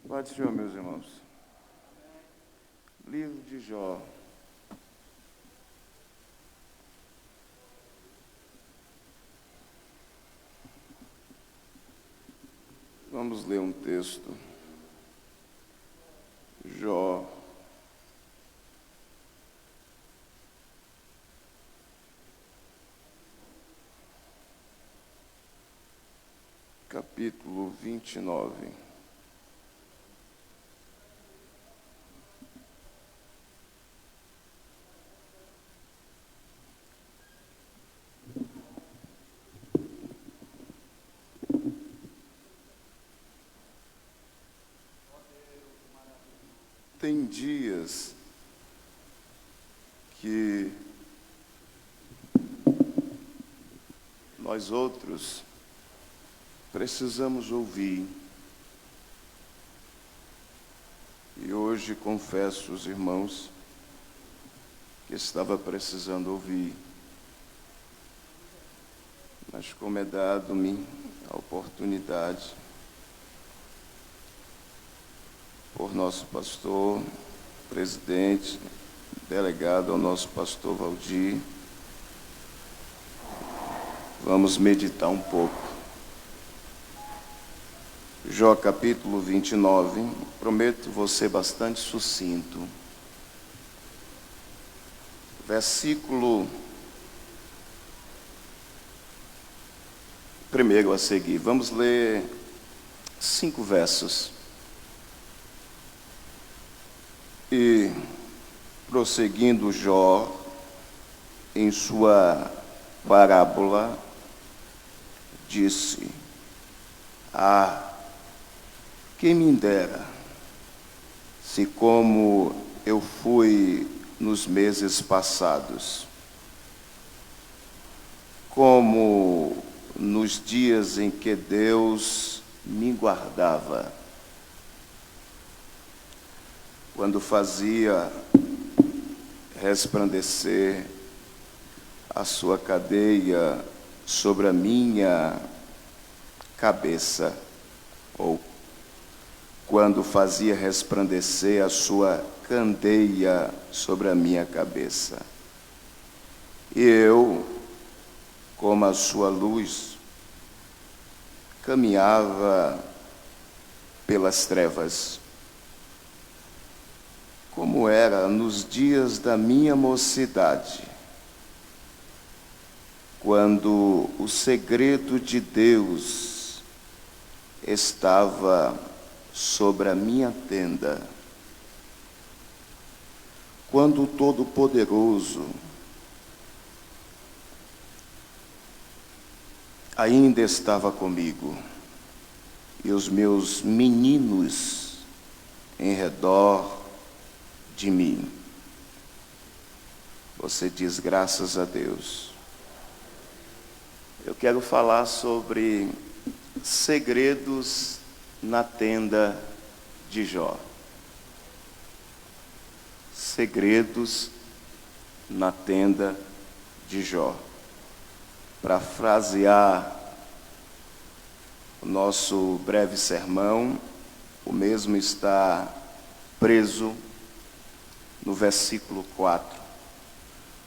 Paz do Senhor, meus irmãos. Livro de Jó. Vamos ler um texto. Jó. Capítulo 29. Tem dias que nós outros precisamos ouvir. E hoje confesso aos irmãos que estava precisando ouvir. Mas como é dado-me a oportunidade por nosso pastor, presidente, delegado ao nosso pastor Valdir, vamos meditar um pouco. Jó capítulo 29, prometo vou ser bastante sucinto. Versículo 1 a seguir, vamos ler 5 versos. E, prosseguindo Jó, em sua parábola, disse: quem me dera, se como eu fui nos meses passados, como nos dias em que Deus me guardava, quando fazia resplandecer a sua cadeia sobre a minha cabeça, ou quando fazia resplandecer a sua candeia sobre a minha cabeça. E eu, como a sua luz, caminhava pelas trevas, como era nos dias da minha mocidade, quando o segredo de Deus estava sobre a minha tenda, quando o Todo-Poderoso ainda estava comigo, e os meus meninos em redor de mim. Você diz graças a Deus. Eu quero falar sobre segredos na tenda de Jó. Segredos na tenda de Jó. Para frasear o nosso breve sermão, o mesmo está preso no versículo 4.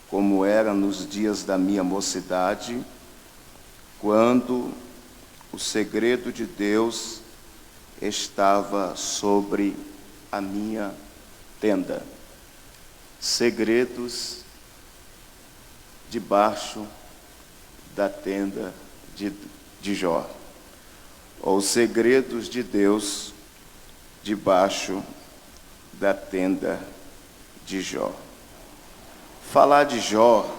Como era nos dias da minha mocidade, quando o segredo de Deus estava sobre a minha tenda. Segredos debaixo da tenda de Jó. Ou segredos de Deus debaixo da tenda de Jó. Falar de Jó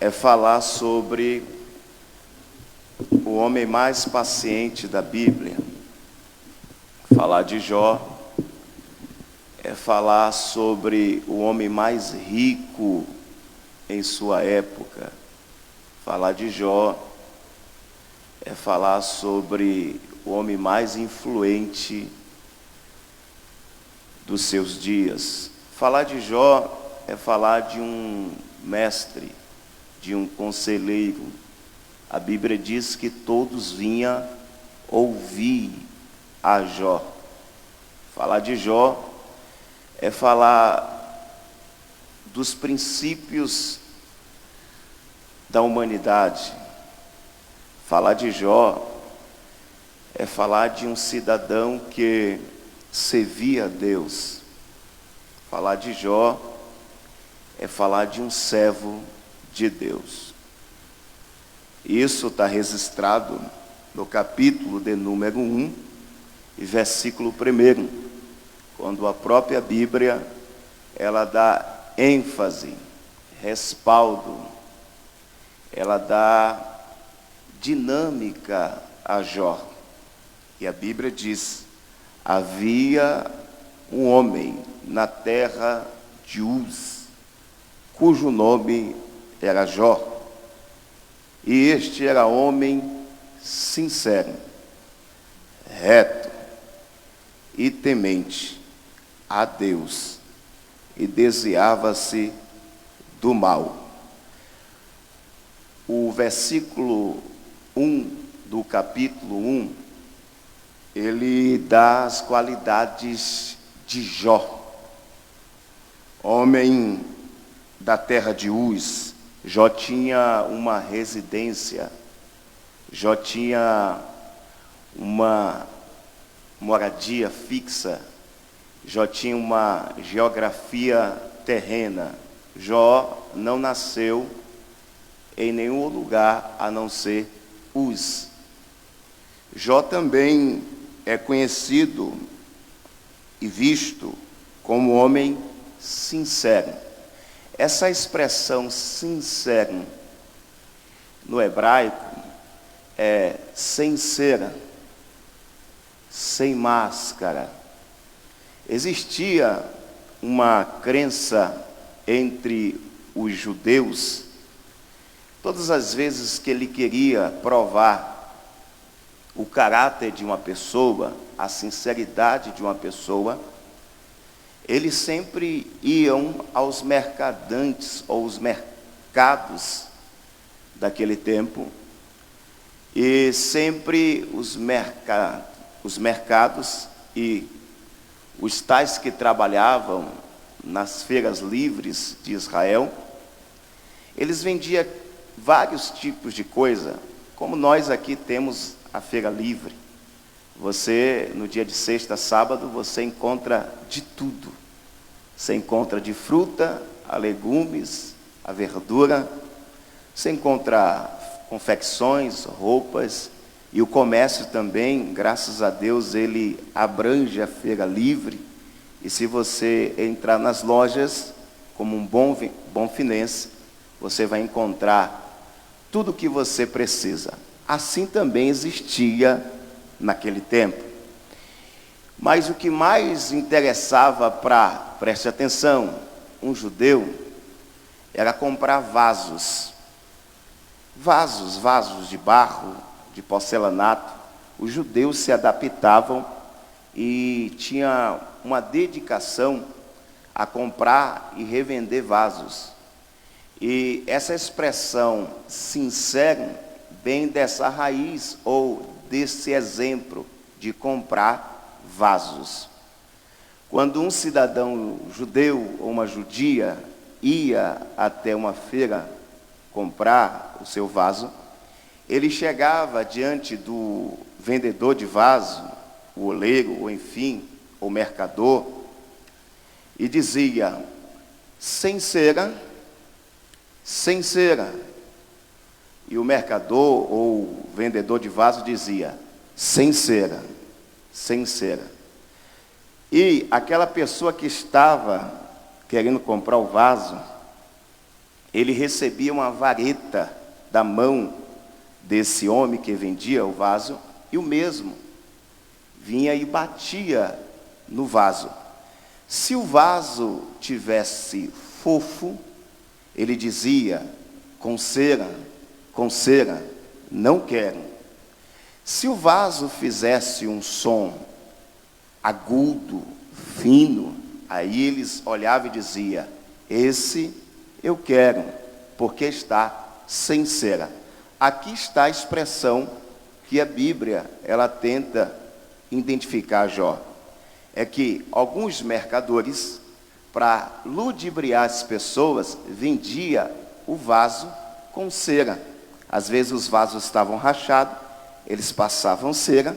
é falar sobre o homem mais paciente da Bíblia. Falar de Jó é falar sobre o homem mais rico em sua época. Falar de Jó é falar sobre o homem mais influente dos seus dias. Falar de Jó é falar de um mestre, de um conselheiro. A Bíblia diz que todos vinham ouvir a Jó. Falar de Jó é falar dos princípios da humanidade. Falar de Jó é falar de um cidadão que servia a Deus. Falar de Jó é falar de um servo de Deus. Isso está registrado no capítulo de número 1 e versículo 1, quando a própria Bíblia, ela dá ênfase, respaldo, ela dá dinâmica a Jó. E a Bíblia diz: havia um homem na terra de Uz, cujo nome era Jó. E este era homem sincero, reto e temente a Deus, e desviava-se do mal. O versículo 1 do capítulo 1, ele dá as qualidades de Jó. Homem da terra de Uz, Jó tinha uma residência, Jó tinha uma moradia fixa, Jó tinha uma geografia terrena. Jó não nasceu em nenhum lugar a não ser Uz. Jó também é conhecido e visto como homem sincero. Essa expressão sincero no hebraico é sem cera, sem máscara. Existia uma crença entre os judeus, todas as vezes que ele queria provar o caráter de uma pessoa, a sinceridade de uma pessoa, eles sempre iam aos mercadantes ou os mercados daquele tempo, e sempre os mercados e os tais que trabalhavam nas feiras livres de Israel, eles vendiam vários tipos de coisa, como nós aqui temos a feira livre. Você, no dia de sexta, sábado, você encontra de tudo. Você encontra de fruta, a legumes, a verdura, você encontra confecções, roupas, e o comércio também, graças a Deus, ele abrange a feira livre. E se você entrar nas lojas, como um bom finense, você vai encontrar tudo o que você precisa. Assim também existia naquele tempo. Mas o que mais interessava preste atenção, um judeu, era comprar vasos de barro, de porcelanato. Os judeus se adaptavam e tinha uma dedicação a comprar e revender vasos. E essa expressão sincero vem dessa raiz ou desse exemplo de comprar vasos. Quando um cidadão judeu ou uma judia ia até uma feira comprar o seu vaso, ele chegava diante do vendedor de vaso, o oleiro, ou enfim, o mercador, e dizia: sem cera, sem cera. E o mercador ou o vendedor de vaso dizia: sem cera, sem cera. E aquela pessoa que estava querendo comprar o vaso, ele recebia uma vareta da mão desse homem que vendia o vaso, e o mesmo vinha e batia no vaso. Se o vaso tivesse fofo, ele dizia: com cera, não quero. Se o vaso fizesse um som agudo, fino, aí eles olhavam e diziam: esse eu quero, porque está sem cera. Aqui está a expressão que a Bíblia, ela tenta identificar Jó? É que alguns mercadores, para ludibriar as pessoas, vendia o vaso com cera. Às vezes os vasos estavam rachados, eles passavam cera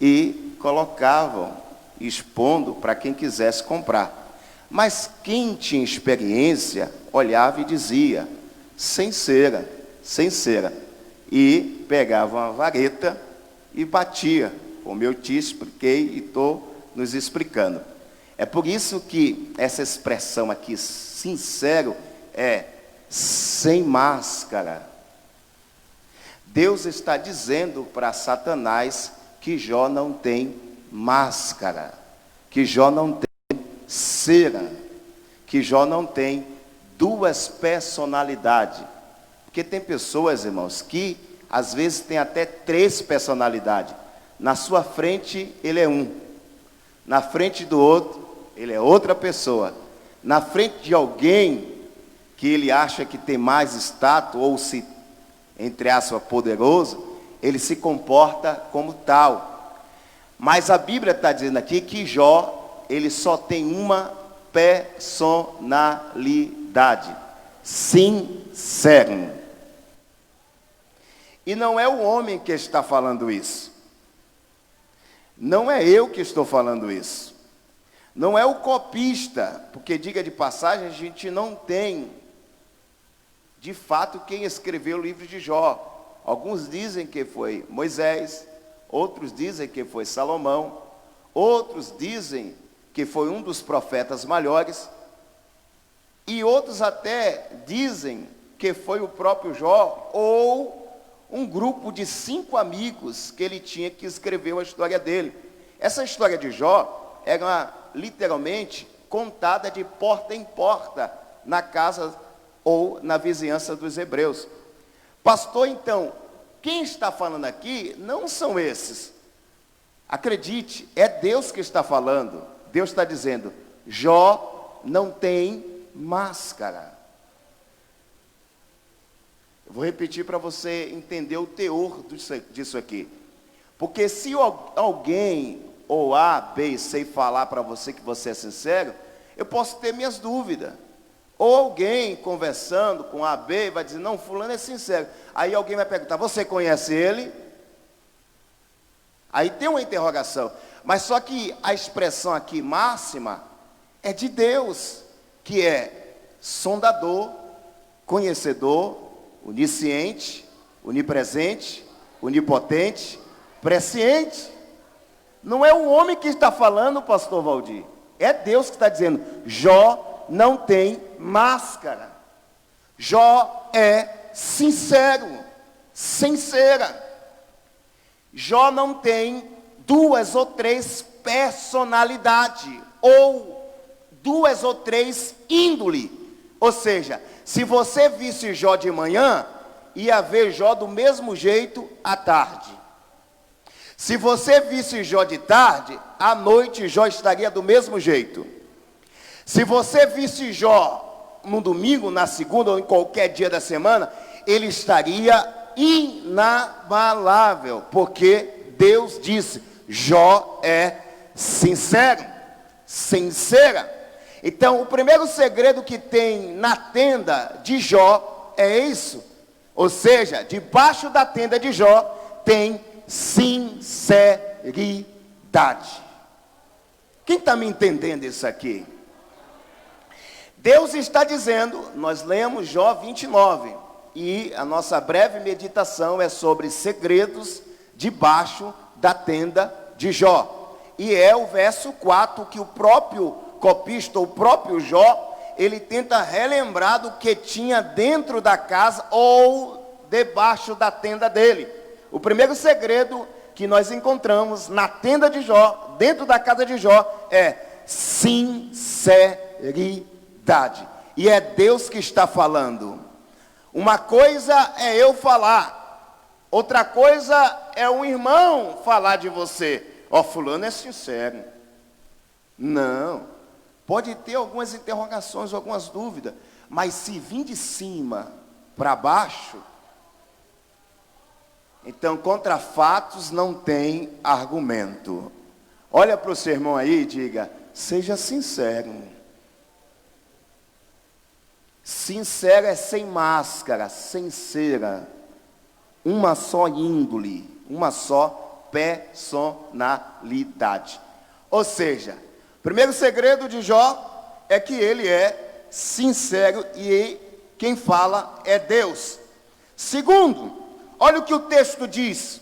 e colocavam, expondo para quem quisesse comprar. Mas quem tinha experiência, olhava e dizia, sem cera, sem cera. E pegava uma vareta e batia, como eu te expliquei e estou nos explicando. É por isso que essa expressão aqui, sincero, é sem máscara. Deus está dizendo para Satanás que Jó não tem máscara, que Jó não tem cera, que Jó não tem duas personalidades. Porque tem pessoas, irmãos, que às vezes tem até 3 personalidades. Na sua frente ele é um, na frente do outro ele é outra pessoa, na frente de alguém que ele acha que tem mais status, ou se, entre aspas, poderoso, ele se comporta como tal. Mas a Bíblia está dizendo aqui que Jó, ele só tem uma personalidade, sincero. E não é o homem que está falando isso. Não é eu que estou falando isso. Não é o copista, porque, diga de passagem, a gente não tem, de fato, quem escreveu o livro de Jó. Alguns dizem que foi Moisés, outros dizem que foi Salomão, outros dizem que foi um dos profetas maiores, e outros até dizem que foi o próprio Jó, ou um grupo de 5 amigos que ele tinha que escrever a história dele. Essa história de Jó era literalmente contada de porta em porta na casa ou na vizinhança dos hebreus. Pastor, então, quem está falando aqui não são esses. Acredite, é Deus que está falando. Deus está dizendo, Jó não tem máscara. Eu vou repetir para você entender o teor disso aqui. Porque se alguém, ou A, B e C, falar para você que você é sincero, eu posso ter minhas dúvidas. Ou alguém conversando com A, B, vai dizer, não, fulano é sincero. Aí alguém vai perguntar, você conhece ele? Aí tem uma interrogação. Mas só que a expressão aqui máxima é de Deus, que é sondador, conhecedor, onisciente, onipresente, onipotente, presciente. Não é o homem que está falando, pastor Valdir. É Deus que está dizendo, Jó não tem máscara. Jó é sincero, sincera. Jó não tem 2 ou 3 personalidades, ou 2 ou 3 índole. Ou seja, se você visse Jó de manhã, ia ver Jó do mesmo jeito à tarde. Se você visse Jó de tarde, à noite Jó estaria do mesmo jeito. Se você visse Jó no domingo, na segunda ou em qualquer dia da semana, ele estaria inabalável, porque Deus disse, Jó é sincero, sincera. Então, o primeiro segredo que tem na tenda de Jó é isso. Ou seja, debaixo da tenda de Jó tem sinceridade. Quem está me entendendo isso aqui? Deus está dizendo, nós lemos Jó 29, e a nossa breve meditação é sobre segredos debaixo da tenda de Jó. E é o verso 4 que o próprio copista, o próprio Jó, ele tenta relembrar do que tinha dentro da casa ou debaixo da tenda dele. O primeiro segredo que nós encontramos na tenda de Jó, dentro da casa de Jó, é sinceridade. E é Deus que está falando. Uma coisa é eu falar, outra coisa é um irmão falar de você. Ó, fulano é sincero. Não, pode ter algumas interrogações, algumas dúvidas, mas se vir de cima para baixo, então contra fatos não tem argumento. Olha para o seu irmão aí e diga: seja sincero. Sincero é sem máscara, sem cera. Uma só índole, uma só personalidade. Ou seja, o primeiro segredo de Jó é que ele é sincero e quem fala é Deus. Segundo, olha o que o texto diz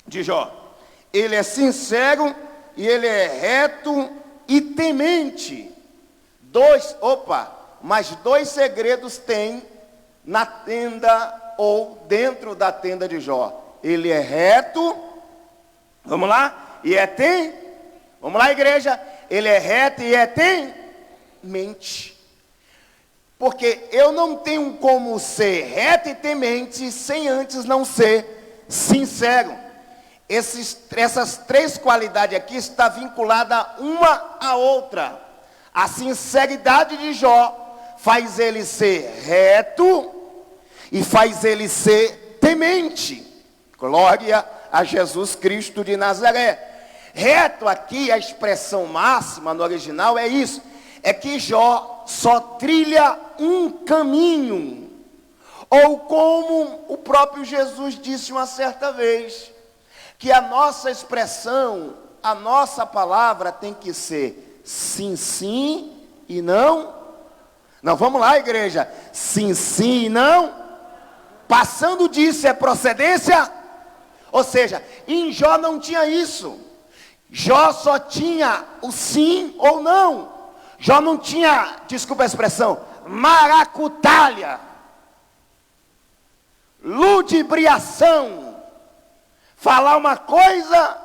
de Jó. Ele é sincero e ele é reto e temente. Mas dois segredos tem na tenda ou dentro da tenda de Jó. Ele é reto, vamos lá, e vamos lá, igreja, ele é reto e é temente. Porque eu não tenho como ser reto e temente sem antes não ser sincero. Essas três qualidades aqui estão vinculadas uma à outra. A sinceridade de Jó faz ele ser reto e faz ele ser temente. Glória a Jesus Cristo de Nazaré. Reto aqui, a expressão máxima no original é isso. É que Jó só trilha um caminho. Ou como o próprio Jesus disse uma certa vez, que a nossa expressão, a nossa palavra tem que ser sim, sim e não. Não, vamos lá, igreja. Sim, sim e não. Passando disso é procedência. Ou seja, em Jó não tinha isso. Jó só tinha o sim ou não. Jó não tinha, desculpa a expressão, maracutalha, ludibriação, falar uma coisa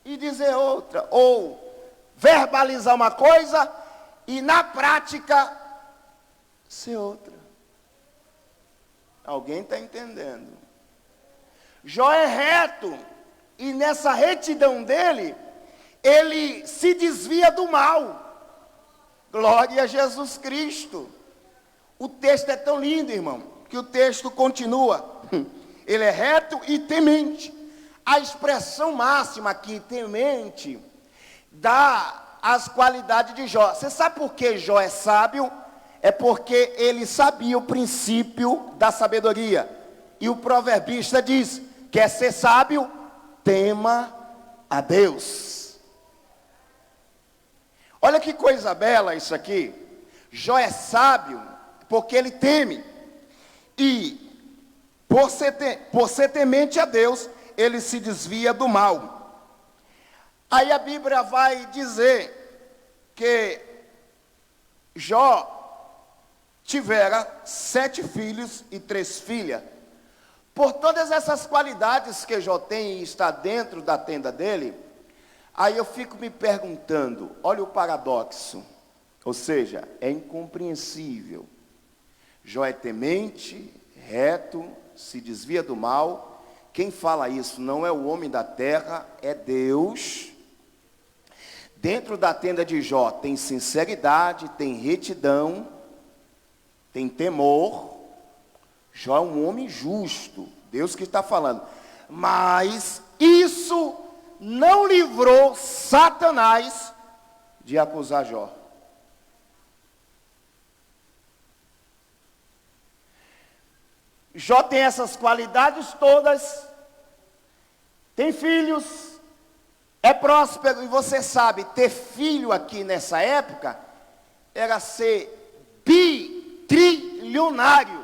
e dizer outra, ou verbalizar uma coisa e na prática ser outra. Alguém está entendendo? Jó é reto e nessa retidão dele, ele se desvia do mal. Glória a Jesus Cristo. O texto é tão lindo, irmão, que o texto continua. Ele é reto e temente. A expressão máxima aqui, temente, dá as qualidades de Jó. Você sabe por que Jó é sábio? É porque ele sabia o princípio da sabedoria. E o proverbista diz: quer ser sábio? Tema a Deus. Olha que coisa bela isso aqui. Jó é sábio porque ele teme. E por ser temente a Deus, ele se desvia do mal. Aí a Bíblia vai dizer que Jó tivera 7 filhos e 3 filhas. Por todas essas qualidades que Jó tem e está dentro da tenda dele, aí eu fico me perguntando, olha o paradoxo, ou seja, é incompreensível. Jó é temente, reto, se desvia do mal. Quem fala isso não é o homem da terra, é Deus. Dentro da tenda de Jó tem sinceridade, tem retidão, tem temor. Jó é um homem justo, Deus que está falando. Mas isso não livrou Satanás de acusar Jó. Jó tem essas qualidades todas, tem filhos, é próspero, e você sabe, ter filho aqui nessa época era ser bitrilionário.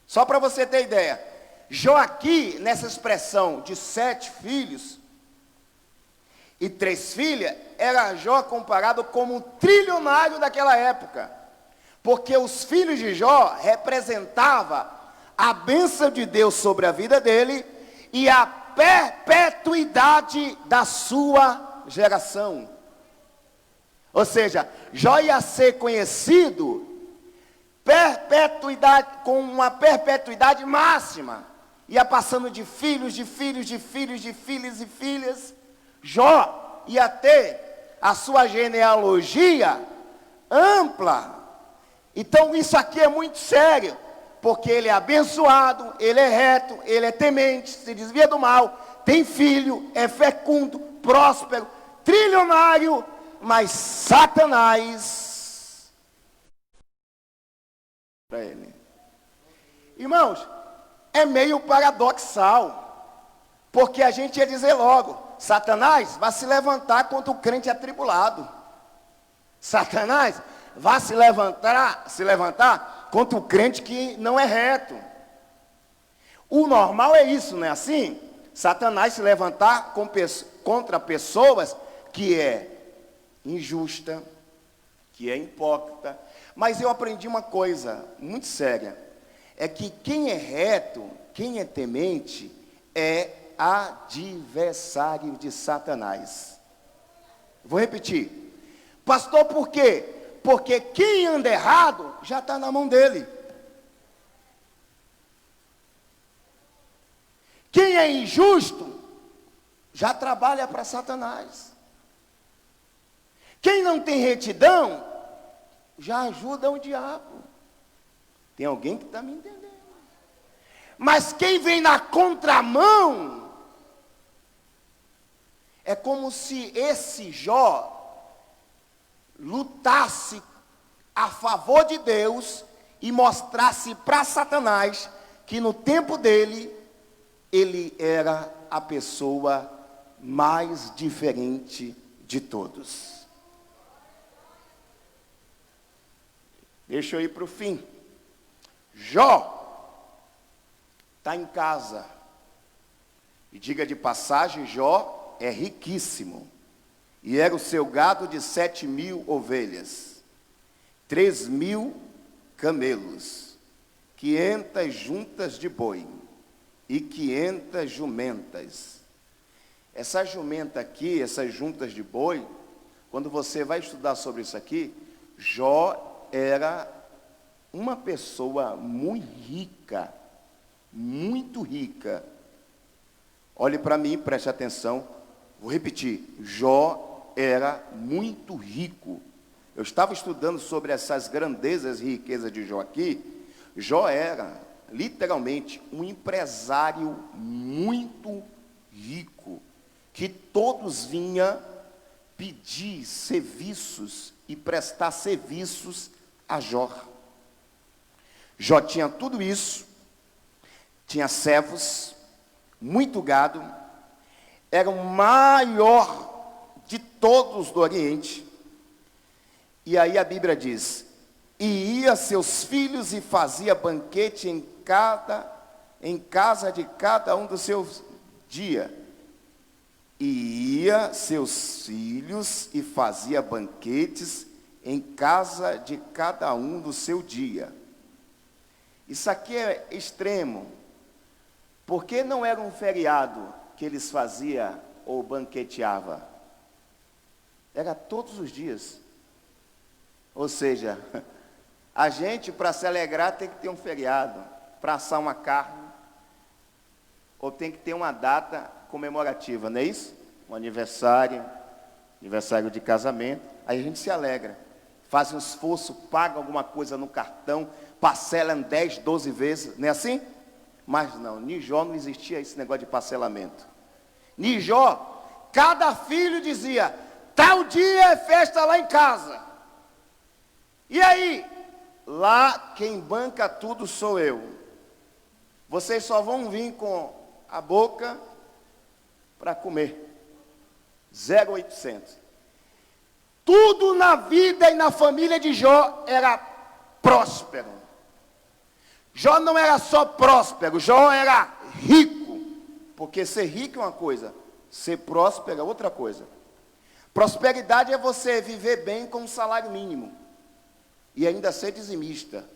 Só para você ter ideia, Jó aqui, nessa expressão de 7 filhos e 3 filhas, era Jó comparado como um trilionário daquela época. Porque os filhos de Jó representavam a bênção de Deus sobre a vida dele e a perpetuidade da sua geração. Ou seja, Jó ia ser conhecido com uma perpetuidade máxima. Ia passando de filhos, de filhos, de filhos, de filhos e filhas. Jó ia ter a sua genealogia ampla. Então isso aqui é muito sério, porque ele é abençoado, ele é reto, ele é temente, se desvia do mal, tem filho, é fecundo, próspero, trilionário, mas Satanás para ele. Irmãos, é meio paradoxal, porque a gente ia dizer logo, Satanás vai se levantar contra o crente atribulado. Satanás vai se levantar contra o crente que não é reto. O normal é isso, não é assim? Satanás se levantar contra pessoas que é injusta, que é hipócrita. Mas eu aprendi uma coisa muito séria, é que quem é reto, quem é temente, é adversário de Satanás. Vou repetir. Pastor, por quê? Porque quem anda errado já está na mão dele. Quem é injusto já trabalha para Satanás. Quem não tem retidão já ajuda o diabo. Tem alguém que está me entendendo? Mas quem vem na contramão, é como se esse Jó lutasse a favor de Deus e mostrasse para Satanás que no tempo dele, ele era a pessoa mais diferente de todos. Deixa eu ir para o fim. Jó está em casa. E diga de passagem, Jó é riquíssimo. E era o seu gado de 7.000 ovelhas, 3.000 camelos, 500 juntas de boi e 500 jumentas. Essa jumenta aqui, essas juntas de boi, quando você vai estudar sobre isso aqui, Jó era uma pessoa muito rica, muito rica. Olhe para mim, preste atenção. Vou repetir, Jó era muito rico. Eu estava estudando sobre essas grandezas e riquezas de Jó aqui. Jó era, literalmente, um empresário muito rico, que todos vinham pedir serviços e prestar serviços a Jó. Jó tinha tudo isso, tinha servos, muito gado, era o maior de todos do Oriente. E aí a Bíblia diz, e ia seus filhos e fazia banquete em casa de cada um dos seus dias. E ia seus filhos e fazia banquetes em casa de cada um do seu dia. Isso aqui é extremo, porque não era um feriado que eles faziam ou banqueteava. Era todos os dias. Ou seja, a gente, para se alegrar, tem que ter um feriado, para assar uma carne, ou tem que ter uma data comemorativa, não é isso? Um aniversário de casamento, aí a gente se alegra, faz um esforço, paga alguma coisa no cartão, parcela em 10, 12 vezes, não é assim? Mas não, em Jó não existia esse negócio de parcelamento. Em Jó, cada filho dizia, tal dia é festa lá em casa. E aí? Lá quem banca tudo sou eu. Vocês só vão vir com a boca para comer. 0,800. Tudo na vida e na família de Jó era próspero. Jó não era só próspero, Jó era rico. Porque ser rico é uma coisa, ser próspero é outra coisa. Prosperidade é você viver bem com um salário mínimo e ainda ser dizimista.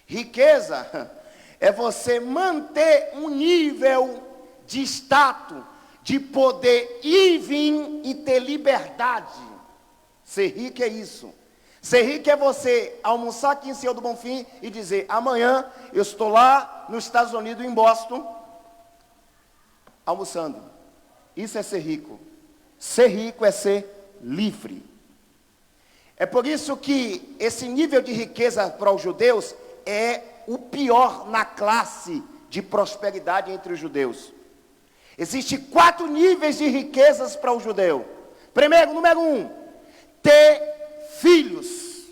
Riqueza é você manter um nível de status, de poder ir e vir e ter liberdade. Ser rico é isso. Ser rico é você almoçar aqui em Senhor do Bonfim e dizer, amanhã eu estou lá nos Estados Unidos, em Boston, almoçando. Isso é ser rico. Ser rico é ser livre. É por isso que esse nível de riqueza para os judeus é o pior na classe de prosperidade entre os judeus. Existem 4 níveis de riquezas para o judeu. Primeiro, número 1, ter filhos.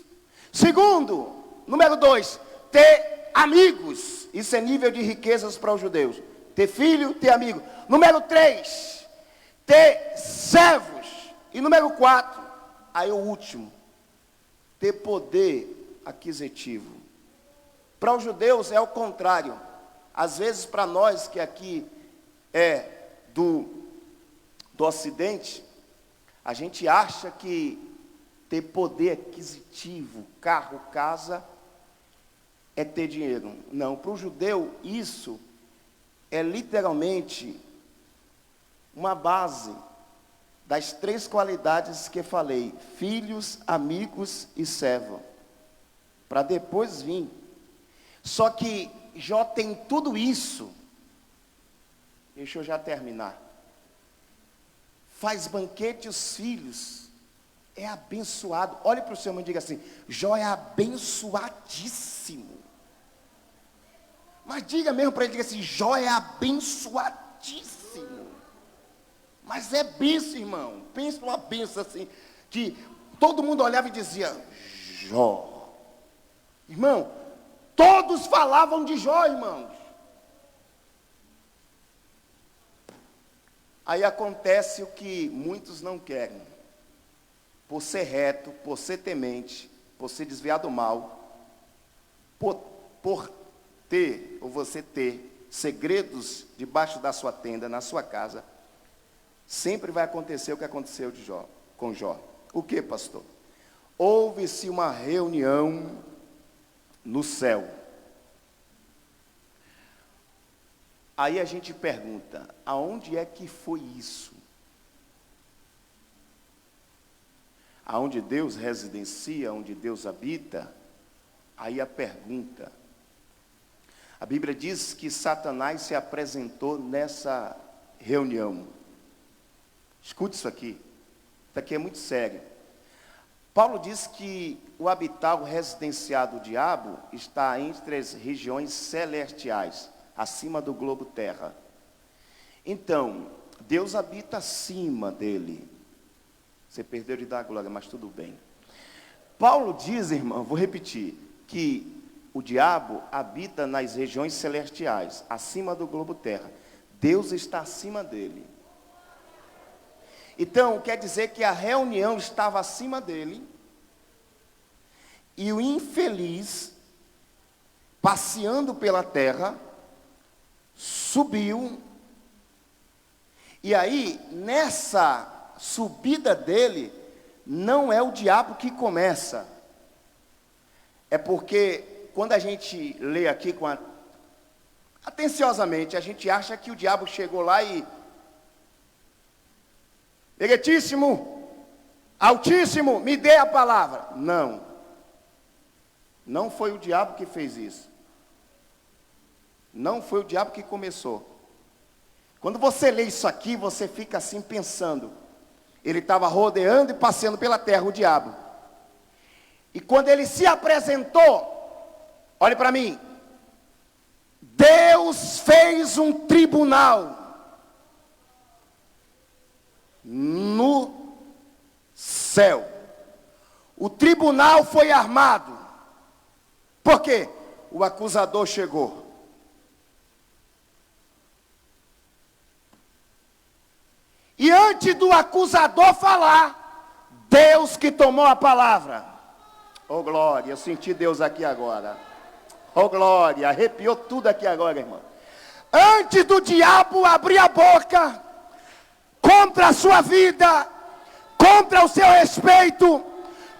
Segundo, número 2, ter amigos. Isso é nível de riquezas para os judeus. Ter filho, ter amigo. Número 3, ter servos. E número 4, aí o último, ter poder aquisitivo. Para os judeus é o contrário. Às vezes para nós que aqui é do Ocidente, a gente acha que ter poder aquisitivo, carro, casa, é ter dinheiro. Não, para o judeu isso é literalmente uma base das 3 qualidades que falei: filhos, amigos e servo. Para depois vir. Só que Jó tem tudo isso. Deixa eu já terminar. Faz banquete os filhos. É abençoado. Olhe para o seu irmão e diga assim: Jó é abençoadíssimo. Mas diga mesmo para ele, diga assim: Jó é abençoadíssimo. Mas é benção, irmão. Pensa numa benção assim, que todo mundo olhava e dizia: Jó. Irmão, todos falavam de Jó, irmãos. Aí acontece o que muitos não querem. Por ser reto, por ser temente, por ser desviado do mal, por ter, ou você ter, segredos debaixo da sua tenda, na sua casa, sempre vai acontecer o que aconteceu com Jó. O que, pastor? Houve-se uma reunião no céu. Aí a gente pergunta: aonde é que foi isso? Aonde Deus residencia, onde Deus habita? Aí a pergunta. A Bíblia diz que Satanás se apresentou nessa reunião. Escute isso aqui. Isso aqui é muito sério. Paulo diz que o habitat, o residenciar do diabo, está entre as regiões celestiais, acima do globo terra. Então, Deus habita acima dele. Você perdeu de dar glória, mas tudo bem. Paulo diz, irmão, vou repetir, que o diabo habita nas regiões celestiais, acima do globo terra. Deus está acima dele. Então, quer dizer que a reunião estava acima dele, e o infeliz, passeando pela terra, subiu, e aí, nessa subida dele, não é o diabo que começa. É porque, quando a gente lê aqui atenciosamente, a gente acha que o diabo chegou lá e: Eletíssimo, Altíssimo, me dê a palavra. Não. Não foi o diabo que fez isso. Não foi o diabo que começou. Quando você lê isso aqui, você fica assim pensando. Ele estava rodeando e passeando pela terra, o diabo. E quando ele se apresentou, olhe para mim, Deus fez um tribunal no céu. O tribunal foi armado. Por quê? O acusador chegou. E antes do acusador falar, Deus que tomou a palavra. Oh glória, eu senti Deus aqui agora. Oh glória, arrepiou tudo aqui agora, irmão. Antes do diabo abrir a boca contra a sua vida, contra o seu respeito,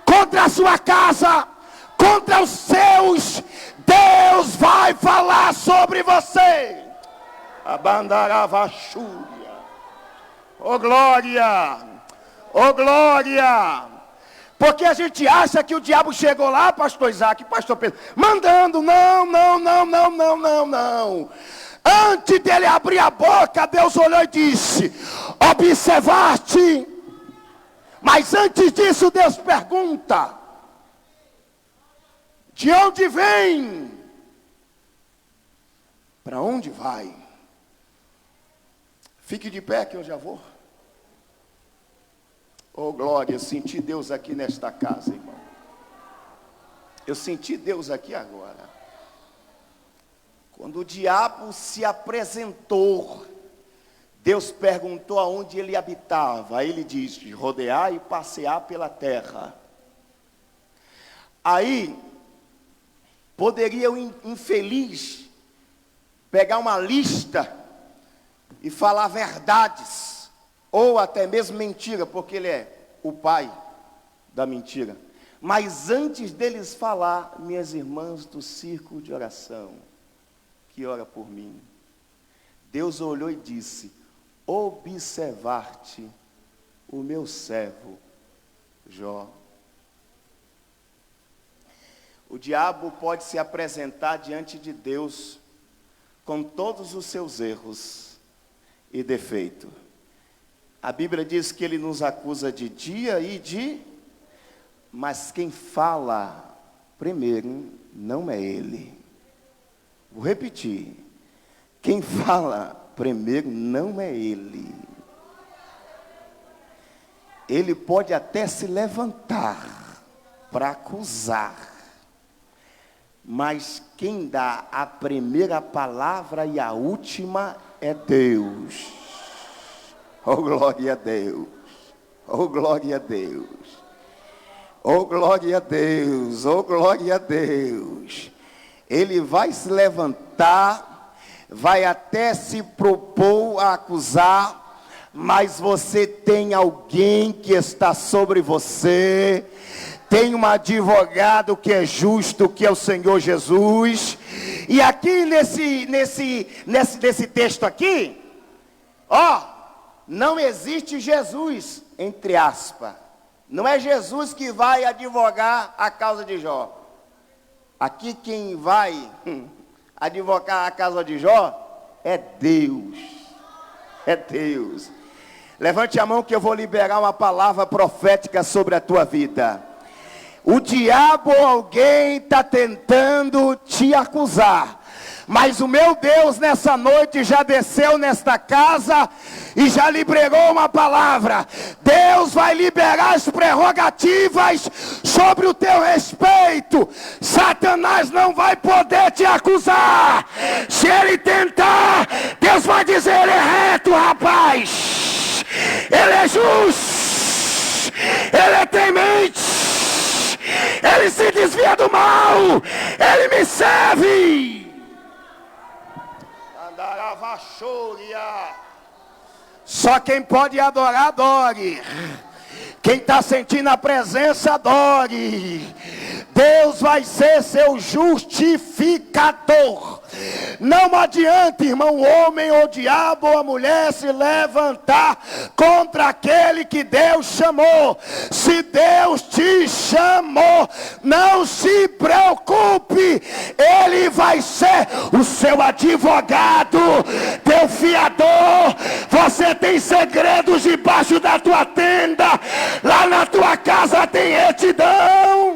contra a sua casa, contra os seus, Deus vai falar sobre você. Abandaravachúria. Oh glória, oh glória. Porque a gente acha que o diabo chegou lá, pastor Isaac, pastor Pedro, mandando: não. Antes dele abrir a boca, Deus olhou e disse: observaste. Mas antes disso, Deus pergunta: de onde vem? Para onde vai? Fique de pé que eu já vou. Oh, glória, eu senti Deus aqui nesta casa, irmão. Eu senti Deus aqui agora. Quando o diabo se apresentou, Deus perguntou aonde ele habitava. Aí ele disse: rodear e passear pela terra. Aí, poderia o infeliz pegar uma lista e falar verdades, ou até mesmo mentira, porque ele é o pai da mentira. Mas antes deles falar, minhas irmãs do círculo de oração, que ora por mim, Deus olhou e disse: observar-te o meu servo Jó. O diabo pode se apresentar diante de Deus com todos os seus erros e defeitos. A Bíblia diz que ele nos acusa de dia e de... Mas quem fala primeiro não é ele. Vou repetir. Quem fala primeiro não é ele. Ele pode até se levantar para acusar, mas quem dá a primeira palavra e a última é Deus. Oh, glória a Deus. Oh, glória a Deus. Oh, glória a Deus. Oh, glória a Deus. Ele vai se levantar, vai até se propor a acusar, mas você tem alguém que está sobre você. Tem um advogado que é justo, que é o Senhor Jesus. E aqui nesse texto aqui, não existe Jesus, entre aspas. Não é Jesus que vai advogar a causa de Jó. Aqui quem vai advogar a causa de Jó é Deus. É Deus. Levante a mão que eu vou liberar uma palavra profética sobre a tua vida. O diabo, alguém está tentando te acusar, mas o meu Deus nessa noite já desceu nesta casa e já liberou uma palavra. Deus vai liberar as prerrogativas sobre o teu respeito. Satanás não vai poder te acusar. Se ele tentar, Deus vai dizer: ele é reto, rapaz, ele é justo, ele é temente, ele se desvia do mal, ele me serve. Só quem pode adorar, adore. Quem está sentindo a presença, adore. Deus vai ser seu justificador. Não adianta, irmão, o homem ou o diabo ou a mulher se levantar contra aquele que Deus chamou. Se Deus te chamou, não se preocupe. Ele vai ser o seu advogado, teu fiador. Você tem segredos debaixo da tua tenda. Lá na tua casa tem retidão.